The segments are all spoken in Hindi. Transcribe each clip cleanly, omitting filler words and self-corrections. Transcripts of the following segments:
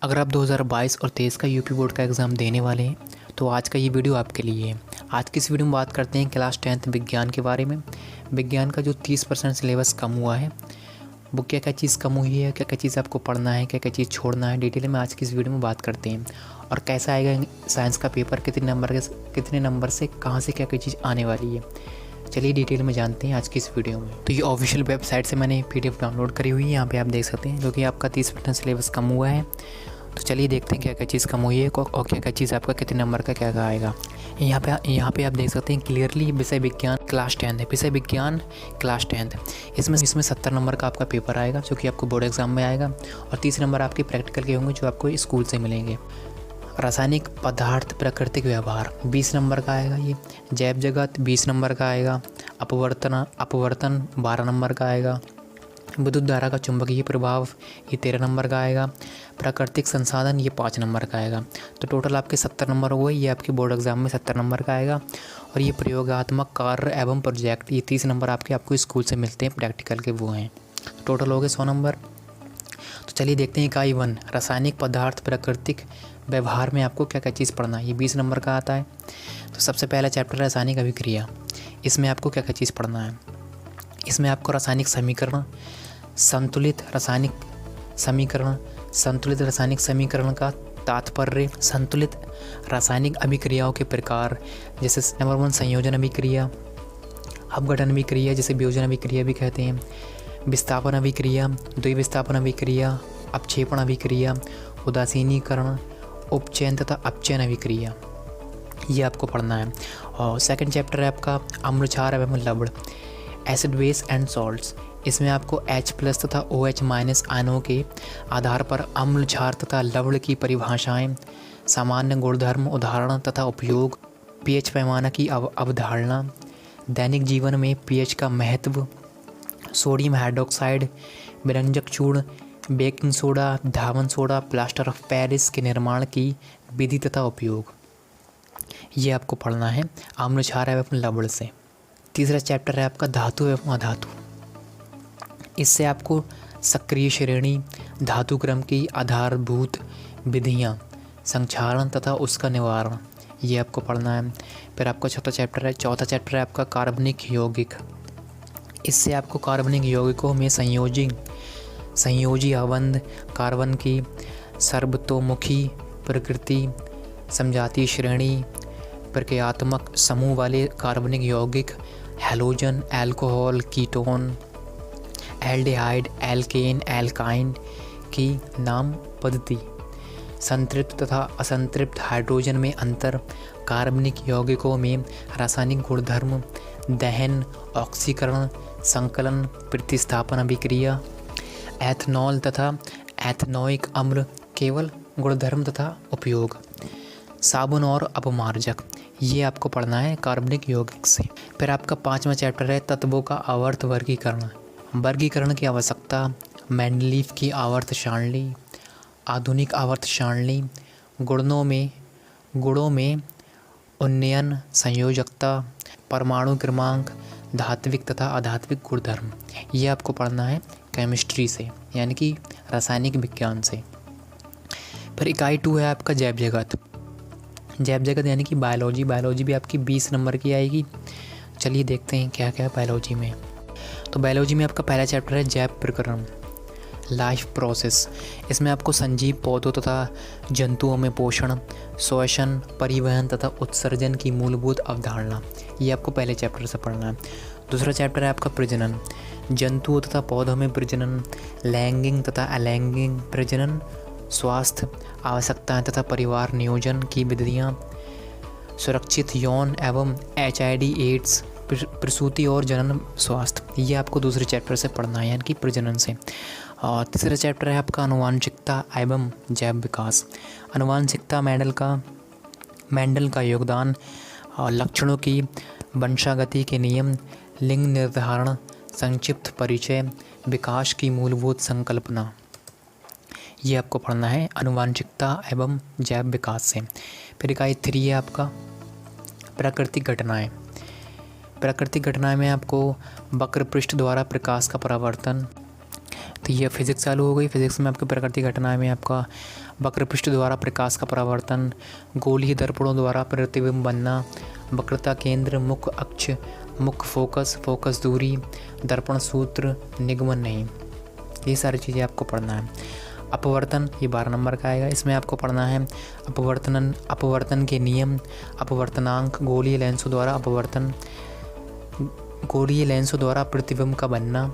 अगर आप 2022 और 23 का यूपी बोर्ड का एग्ज़ाम देने वाले हैं तो आज का ये वीडियो आपके लिए है। आज की इस वीडियो में बात करते हैं क्लास 10th विज्ञान के बारे में। विज्ञान का जो 30% सिलेबस कम हुआ है वो क्या क्या चीज़ कम हुई है, क्या क्या चीज़ आपको पढ़ना है, क्या क्या चीज़ छोड़ना है, डिटेल में आज की इस वीडियो में बात करते हैं। और कैसा आएगा साइंस का पेपर, कितने नंबर से कहाँ से क्या क्या चीज़ आने वाली है, चलिए डिटेल में जानते हैं आज की इस वीडियो में। तो ये ऑफिशियल वेबसाइट से मैंने PDF डाउनलोड करी हुई है, यहाँ पे आप देख सकते हैं, जो कि आपका 30% सिलेबस कम हुआ है। तो चलिए देखते हैं क्या क्या चीज़ कम हुई है और क्या क्या चीज़ आपका कितने नंबर का क्या क्या आएगा। यहाँ पे आप देख सकते हैं क्लियरली विषय विज्ञान क्लास 10 है, विषय विज्ञान क्लास 10। इसमें 70 नंबर का आपका पेपर आएगा जो कि आपको बोर्ड एग्जाम में आएगा, और 30 नंबर आपके प्रैक्टिकल के होंगे जो आपको स्कूल से मिलेंगे। रासायनिक पदार्थ प्राकृतिक व्यवहार 20 नंबर का आएगा। ये जैव जगत 20 नंबर का आएगा। अपवर्तन 12 नंबर का आएगा। विद्युत धारा का चुंबकीय प्रभाव ये 13 नंबर का आएगा। प्राकृतिक संसाधन ये 5 नंबर का आएगा। तो टोटल आपके 70 नंबर हुए। ये आपके बोर्ड एग्जाम में 70 नंबर का आएगा। और ये प्रयोगात्मक कार्य एवं प्रोजेक्ट ये 30 नंबर आपको स्कूल से मिलते हैं, प्रैक्टिकल के वो हैं। टोटल हो गए 100 नंबर। तो चलिए देखते हैं इकाई 1 रासायनिक पदार्थ प्राकृतिक व्यवहार में आपको क्या क्या चीज़ पढ़ना है। ये 20 नंबर का आता है। तो सबसे पहला चैप्टर रासायनिक अभिक्रिया। इसमें आपको क्या क्या चीज़ पढ़ना है। इसमें आपको रासायनिक समीकरण, संतुलित रासायनिक समीकरण का तात्पर्य, संतुलित रासायनिक अभिक्रियाओं के प्रकार, जैसे नंबर 1 संयोजन अभिक्रिया, अपघटन अभिक्रिया जिसे वियोजन अभिक्रिया भी कहते हैं, विस्थापन अभिक्रिया, द्विविस्थापन अभिक्रिया, अपक्षेपण अभिक्रिया, उदासीनीकरण, उपचयन तथा अपचयन अभिक्रिया, ये आपको पढ़ना है। और सेकंड चैप्टर है आपका अम्ल क्षार एवं लवण, एसिड बेस एंड सॉल्ट्स। इसमें आपको H+ तथा OH- आयनों के आधार पर अम्ल क्षार तथा लवण की परिभाषाएं, सामान्य गुणधर्म, उदाहरण तथा उपयोग, pH पैमाना की अवधारणा, दैनिक जीवन में pH का महत्व, सोडियम हाइड्रोक्साइड, व्यंजक चूर्ण, baking soda, Dhawan soda, plaster of Paris के निर्माण की विधि तथा उपयोग, ये आपको पढ़ना है अम्ल क्षार एवं लवण से। तीसरा चैप्टर है आपका धातु एवं अधातु। इससे आपको सक्रिय श्रेणी, धातु क्रम की आधारभूत विधियाँ, संक्षारण तथा उसका निवारण, ये आपको पढ़ना है। फिर आपका चौथा चैप्टर है आपका कार्बनिक यौगिक। इससे आपको कार्बनिक यौगिकों में संयोजी अवबंध, कार्बन की सर्वतोमुखी प्रकृति, समजातीय श्रेणी, प्रक्रियात्मक समूह वाले कार्बनिक यौगिक, halogen, alcohol, ketone, aldehyde, alkane, alkyne की नाम पद्धति, संतृप्त तथा असंतृप्त हाइड्रोजन में अंतर, कार्बनिक यौगिकों में रासायनिक गुणधर्म, दहन, ऑक्सीकरण, संकलन, प्रतिस्थापन अभिक्रिया, एथनॉल तथा एथनोइक अम्ल, केवल गुणधर्म तथा उपयोग, साबुन और अपमार्जक, ये आपको पढ़ना है कार्बनिक यौगिक से। फिर आपका 5वां चैप्टर है तत्वों का आवर्त वर्गीकरण की आवश्यकता, मेंडलीफ की आवर्त सारणी, आधुनिक आवर्त सारणी, गुणों में उन्नयन, संयोजकता, परमाणु क्रमांक, धात्विक तथा अधात्विक गुणधर्म, ये आपको पढ़ना है केमिस्ट्री से, यानी कि रासायनिक विज्ञान से। फिर इकाई 2 है आपका जैव जगत यानी कि बायोलॉजी भी आपकी 20 नंबर की आएगी। चलिए देखते हैं क्या क्या है बायोलॉजी में। तो बायोलॉजी में आपका पहला चैप्टर है जैव प्रकरण, लाइफ प्रोसेस। इसमें आपको सजीव पौधों तथा जंतुओं में पोषण, श्वसन, परिवहन तथा उत्सर्जन की मूलभूत अवधारणा, ये आपको पहले चैप्टर से पढ़ना है। दूसरा चैप्टर है आपका प्रजनन, जंतुओं तथा पौधों में प्रजनन, लैंगिक तथा अलैंगिक प्रजनन, स्वास्थ्य, आवश्यकताएं तथा परिवार नियोजन की विधियाँ, सुरक्षित यौन एवं HIV एड्स, प्रसूति और जनन स्वास्थ्य, ये आपको दूसरे चैप्टर से पढ़ना है, यानी कि प्रजनन से। और तीसरा चैप्टर है आपका आनुवांशिकता एवं जैव विकास। आनुवांशिकता मेंडल का योगदान, लक्षणों की वंशागति के नियम, लिंग निर्धारण, संक्षिप्त परिचय, विकास की मूलभूत संकल्पना, ये आपको पढ़ना है आनुवांशिकता एवं जैव विकास से। फिर इकाई 3 है आपका प्राकृतिक घटनाएं में आपको वक्र पृष्ठ द्वारा प्रकाश का परावर्तन, तो ये फिज़िक्स चालू हो गई। फिज़िक्स में आपकी प्राकृतिक घटनाएं में आपका वक्रपृष्ठ द्वारा प्रकाश का परावर्तन, गोलीय दर्पणों द्वारा प्रतिबिंब बनना, वक्रता केंद्र, मुख्य अक्ष, मुख्य फोकस दूरी, दर्पण सूत्र, निगमन नहीं, ये सारी चीज़ें आपको पढ़ना है। अपवर्तन ये 12 नंबर का आएगा। इसमें आपको पढ़ना है अपवर्तन के नियम, अपवर्तनांक, गोलीय लेंसों द्वारा अपवर्तन, गोलीय लेंसों द्वारा प्रतिबिंब का बनना,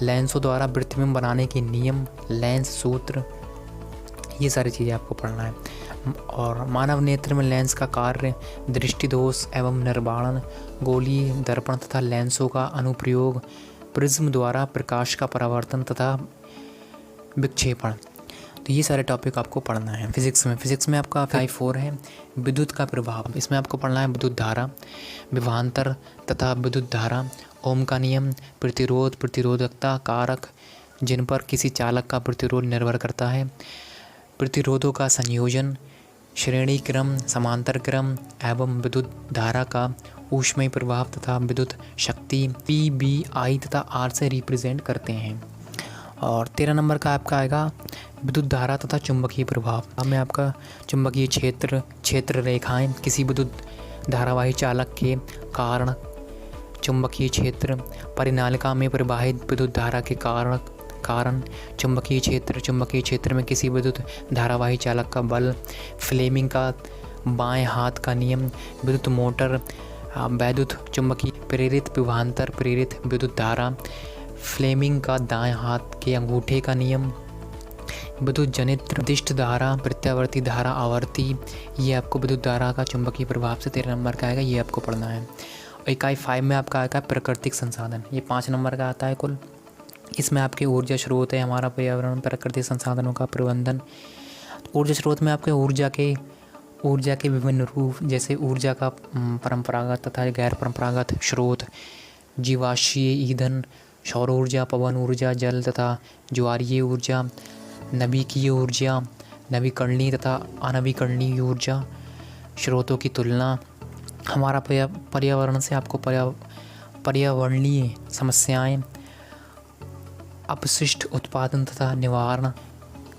लेंसों द्वारा प्रतिबिंब बनाने के नियम, लेंस सूत्र, ये सारी चीज़ें आपको पढ़ना है। और मानव नेत्र में लेंस का कार्य, दृष्टि दोष एवं निर्बाणन, गोलीय दर्पण तथा लेंसों का अनुप्रयोग, प्रिज्म द्वारा प्रकाश का परावर्तन तथा विक्षेपण, तो ये सारे टॉपिक आपको पढ़ना है फिज़िक्स में आपका 5-4 है विद्युत का प्रभाव। इसमें आपको पढ़ना है विद्युत धारा, विभवांतर तथा विद्युत धारा, ओम का नियम, प्रतिरोध, प्रतिरोधकता कारक जिन पर किसी चालक का प्रतिरोध निर्भर करता है, प्रतिरोधों का संयोजन, श्रेणी क्रम, समांतर क्रम एवं विद्युत धारा का ऊष्मीय प्रभाव तथा विद्युत शक्ति PBI तथा R से रिप्रेजेंट करते हैं। और 13 नंबर का आपका आएगा विद्युत धारा तथा चुंबकीय प्रभाव। हमें आपका चुंबकीय क्षेत्र रेखाएं किसी विद्युत धारावाही चालक के कारण, चुंबकीय क्षेत्र, परिनालिका में प्रवाहित विद्युत धारा के कारण चुंबकीय क्षेत्र में किसी विद्युत धारावाही चालक का बल, फ्लेमिंग का बाएं हाथ का नियम, विद्युत मोटर, वैद्युत चुंबकीय प्रेरित विभवांतर प्रेरित विद्युत धारा, फ्लेमिंग का दाएं हाथ के अंगूठे का नियम, विद्युत जनित दिष्ट धारा, प्रत्यावर्ती धारा, आवर्ती, ये आपको विद्युत धारा का चुंबकीय प्रभाव से 13 नंबर का आएगा, ये आपको पढ़ना है। और इकाई 5 में आपका आएगा प्राकृतिक संसाधन, ये 5 नंबर का आता है कुल। इसमें आपके ऊर्जा स्रोत है, हमारा पर्यावरण, प्राकृतिक संसाधनों का प्रबंधन। ऊर्जा स्रोत में आपके ऊर्जा के विभिन्न रूप, जैसे ऊर्जा का परंपरागत तथा गैर परंपरागत स्रोत, जीवाश्मीय ईंधन, सौर ऊर्जा, पवन ऊर्जा, जल तथा ज्वारीय ऊर्जा, नवीकीय ऊर्जा, नवीकरणीय तथा अनवीकरणीय ऊर्जा स्रोतों की तुलना। हमारा पर्यावरण से आपको पर्यावरणीय समस्याएं, अपशिष्ट उत्पादन तथा निवारण,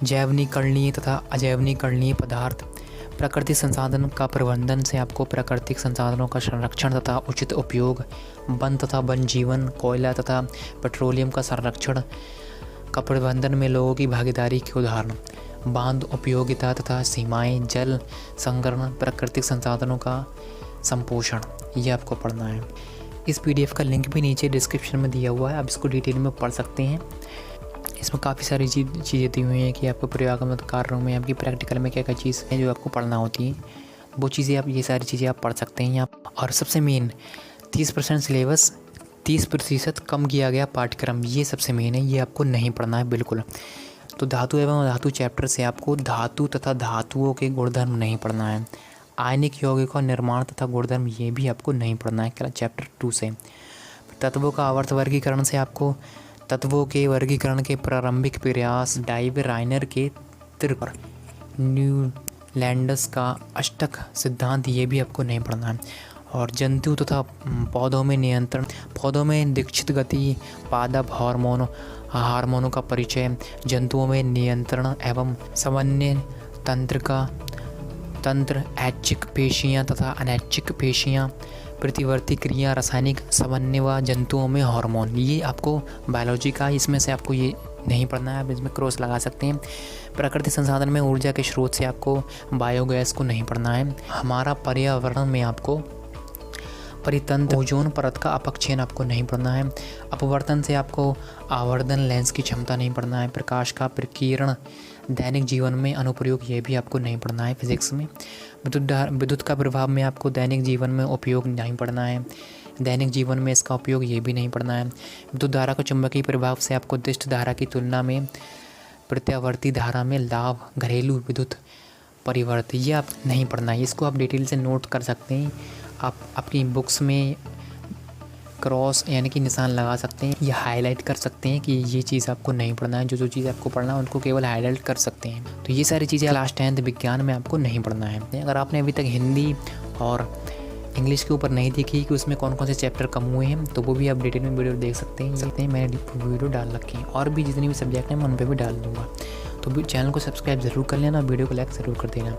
जैवनीकरणीय तथा अजैवनीकरणीय पदार्थ, प्राकृतिक संसाधन का प्रबंधन से आपको प्राकृतिक संसाधनों का संरक्षण तथा उचित उपयोग, वन तथा वन जीवन, कोयला तथा पेट्रोलियम का संरक्षण का प्रबंधन में लोगों की भागीदारी के उदाहरण, बांध उपयोगिता तथा सीमाएं, जल संग्रहण, प्राकृतिक संसाधनों का संपोषण, ये आपको पढ़ना है। इस PDF का लिंक भी नीचे डिस्क्रिप्शन में दिया हुआ है, आप इसको डिटेल में पढ़ सकते हैं। इसमें काफ़ी सारी चीज़ें दी हुई हैं कि आपको प्रयोगात्मक कार्यों में आपकी प्रैक्टिकल में क्या क्या चीज़ है जो आपको पढ़ना होती है, वो चीज़ें आप, ये सारी चीज़ें आप पढ़ सकते हैं यहाँ। और सबसे मेन 30% सिलेबस, 30% कम किया गया पाठ्यक्रम, ये सबसे मेन है, ये आपको नहीं पढ़ना है बिल्कुल। तो धातु एवं धातु चैप्टर से आपको धातु तथा धातुओं के गुणधर्म नहीं पढ़ना है। आयनिक यौगिकों का निर्माण तथा गुणधर्म, ये भी आपको नहीं पढ़ना है चैप्टर 2 से। तत्वों का आवर्त वर्गीकरण से आपको तत्वों के वर्गीकरण के प्रारंभिक प्रयास, डाइव राइनर के त्रिपर, न्यूलैंडस का अष्टक सिद्धांत, ये भी आपको नहीं पढ़ना है। और जंतु तथा पौधों में नियंत्रण, पौधों में दीक्षित गति, पादप हार्मोनों का परिचय, जंतुओं में नियंत्रण एवं समन्वय तंत्र, ऐच्छिक पेशियाँ तथा अनैच्छिक पेशियाँ, प्रतिवर्ती क्रिया, रासायनिक समन्वय, जंतुओं में हार्मोन, ये आपको बायोलॉजी का, इसमें से आपको ये नहीं पढ़ना है, आप इसमें क्रॉस लगा सकते हैं। प्राकृतिक संसाधन में ऊर्जा के स्रोत से आपको बायोगैस को नहीं पढ़ना है। हमारा पर्यावरण में आपको परितंत्र, ओजोन परत का अपक्षेपण आपको नहीं पढ़ना है। अपवर्तन से आपको आवर्धन लेंस की क्षमता नहीं पढ़ना है। प्रकाश का प्रकीर्ण दैनिक जीवन में अनुप्रयोग, ये भी आपको नहीं पढ़ना है फिजिक्स में। विद्युत का प्रभाव में आपको दैनिक जीवन में उपयोग नहीं पढ़ना है, दैनिक जीवन में इसका उपयोग, ये भी नहीं पढ़ना है। विद्युत धारा का चुंबकीय प्रभाव से आपको दिष्ट धारा की तुलना में प्रत्यावर्ती धारा में लाभ, घरेलू विद्युत परिवर्तन, ये आप नहीं पढ़ना है। इसको आप डिटेल से नोट कर सकते हैं, आप अपनी बुक्स में क्रॉस यानी कि निशान लगा सकते हैं या हाईलाइट कर सकते हैं कि ये चीज़ आपको नहीं पढ़ना है। जो चीज़ आपको पढ़ना है उनको केवल हाईलाइट कर सकते हैं। तो ये सारी चीज़ें क्लास 10th विज्ञान में आपको नहीं पढ़ना है। अगर आपने अभी तक हिंदी और इंग्लिश के ऊपर नहीं देखी कि उसमें कौन कौन से चैप्टर कम हुए हैं, तो वो भी आप डिटेल में वीडियो देख सकते हैं। मैंने वीडियो डाल रखी है और भी जितनी भी सब्जेक्ट हैं मैं उन पर भी डाल दूँगा। तो चैनल को सब्सक्राइब ज़रूर कर लेना, वीडियो को लाइक ज़रूर कर देना।